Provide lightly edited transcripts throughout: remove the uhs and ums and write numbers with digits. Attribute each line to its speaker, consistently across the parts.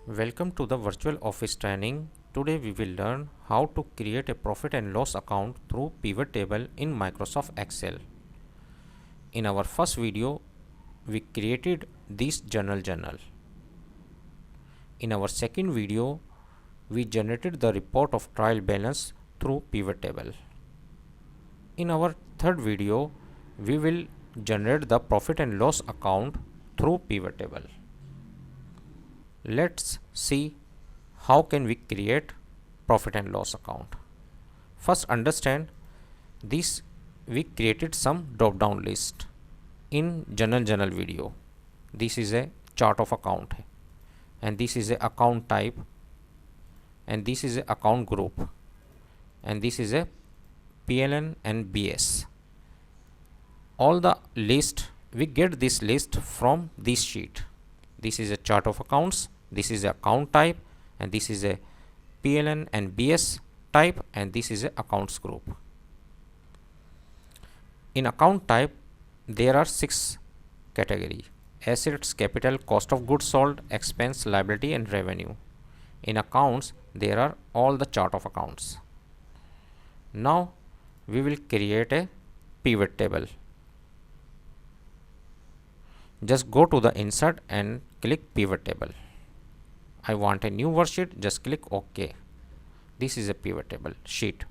Speaker 1: Welcome to the virtual office training. Today we will learn how to create a profit and loss account through pivot table in Microsoft Excel. In our first video, we created this journal. In our second video, we generated the report of trial balance through pivot table. In our third video, we will generate the profit and loss account through pivot table. Let's see how can we create profit and loss account. First, understand this. We created some drop down list in journal video. This is a chart of account, and this is a account type, and this is a account group, and this is a PLN and BS. All the list, we get this list from this sheet. This is a chart of accounts, this is a account type, and this is a PLN and BS type, and this is a accounts group. In account type, there are 6 categories: assets, capital, cost of goods sold, expense, liability, and revenue. In accounts, there are all the chart of accounts. Now we will create a pivot table. Just go to the insert and click pivot table. I want a new worksheet, just click OK. This is a pivot table sheet.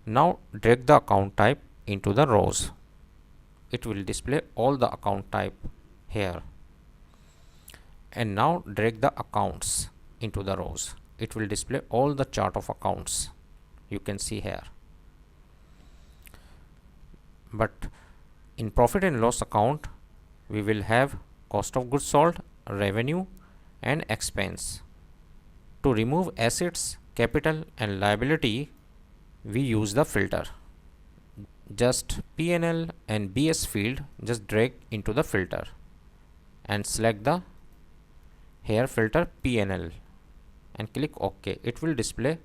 Speaker 1: Now drag the account type into the rows. It will display all the account type here. And now drag the accounts into the rows. It will display all the chart of accounts you can see here. But in profit and loss account, we will have cost of goods sold, revenue, and expense. To remove assets, capital, and liability, we use the filter. Just P&L and BS field, just drag into the filter and select the here filter P&L and click OK. It will display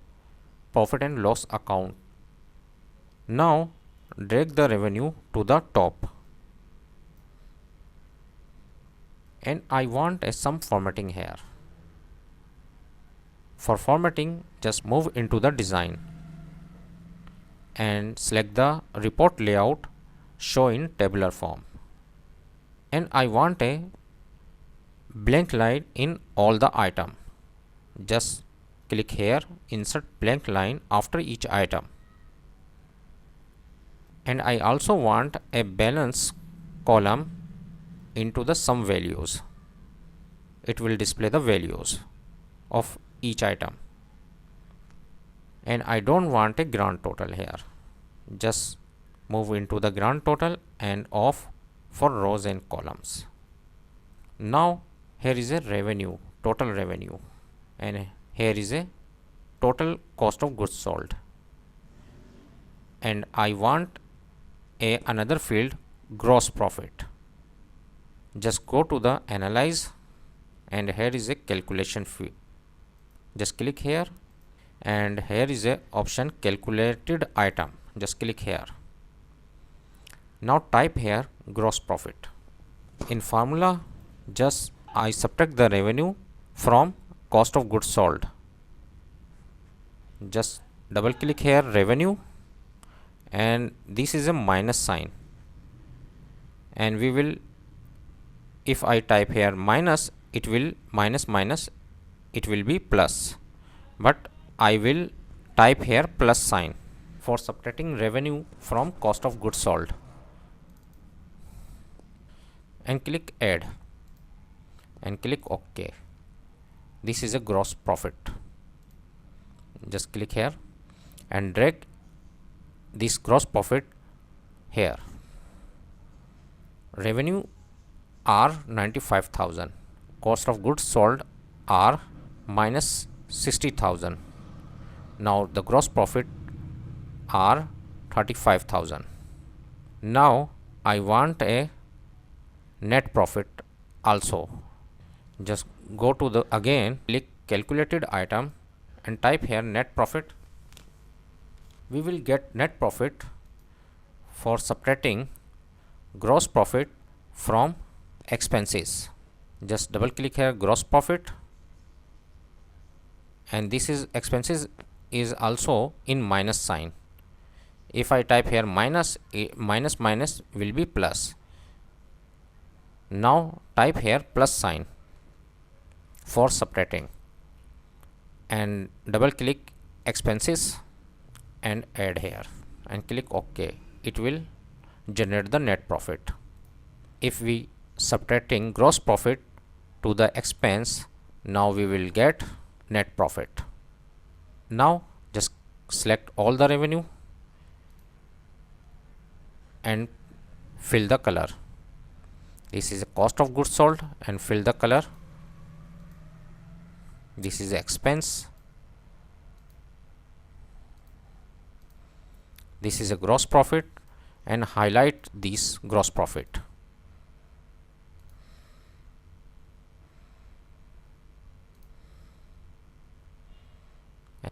Speaker 1: profit and loss account. Now drag the revenue to the top, and I want some formatting here. For formatting, just move into the design and select the report layout, show in tabular form, and I want a blank line in all the item. Just click here, insert blank line after each item. And I also want a balance column into the sum values. It will display the values of each item. And I don't want a grand total here. Just move into the grand total and off for rows and columns. Now here is a revenue, total revenue, and here is a total cost of goods sold. And I want another field, gross profit. Just go to the analyze, and here is a calculation field. Just click here, and here is a option calculated item. Just click here. Now type here gross profit. In formula, just I subtract the revenue from cost of goods sold. Just double click here revenue, and this is a minus sign, and we will, if I type here minus, it will minus, it will be plus, but I will type here plus sign for subtracting revenue from cost of goods sold, and click add and click OK. This is a gross profit. Just click here and drag this gross profit here. Revenue are 95,000, cost of goods sold are minus 60,000. Now the gross profit are 35,000. Now I want a net profit also. Just go to the again, click calculated item and type here net profit. We will get net profit for subtracting gross profit from expenses. Just double click here gross profit and this is expenses is also in minus sign. If I type here minus, minus minus will be plus. Now type here plus sign for subtracting and double click expenses and add here and click OK. It will generate the net profit. If we subtracting gross profit to the expense, now we will get net profit. Now just select all the revenue and fill the color. This is a cost of goods sold and fill the color. This is expense. This is a gross profit and highlight this gross profit.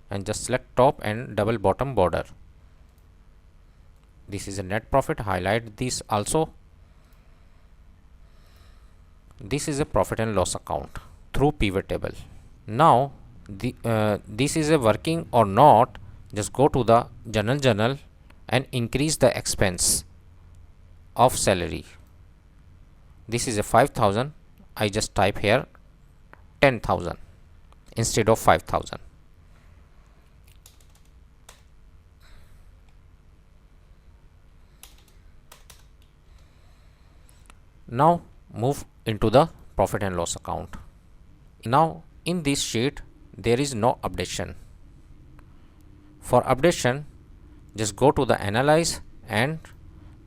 Speaker 1: And just select top and double bottom border. This is a net profit, highlight this also. This is a profit and loss account through pivot table. Now this is a working or not, just go to the journal and increase the expense of salary. This is a 5,000. I just type here 10,000 instead of 5,000. Now move into the profit and loss account. Now in this sheet there is no updation. For updation, just go to the analyze and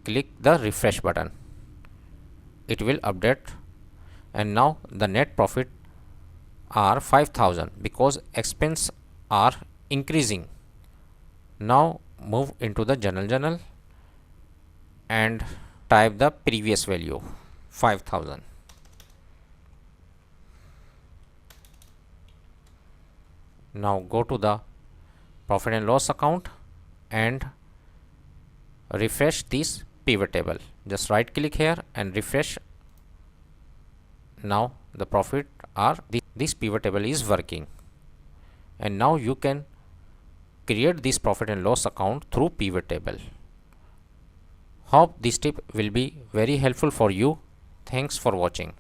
Speaker 1: click the refresh button. It will update, and now the net profit are 5,000 because expense are increasing. Now move into the journal and type the previous value 5,000. Now go to the profit and loss account and refresh this pivot table. Just right click here and refresh. Now the profit are this pivot table is working, and now you can create this profit and loss account through pivot table. Hope this tip will be very helpful for you. Thanks for watching.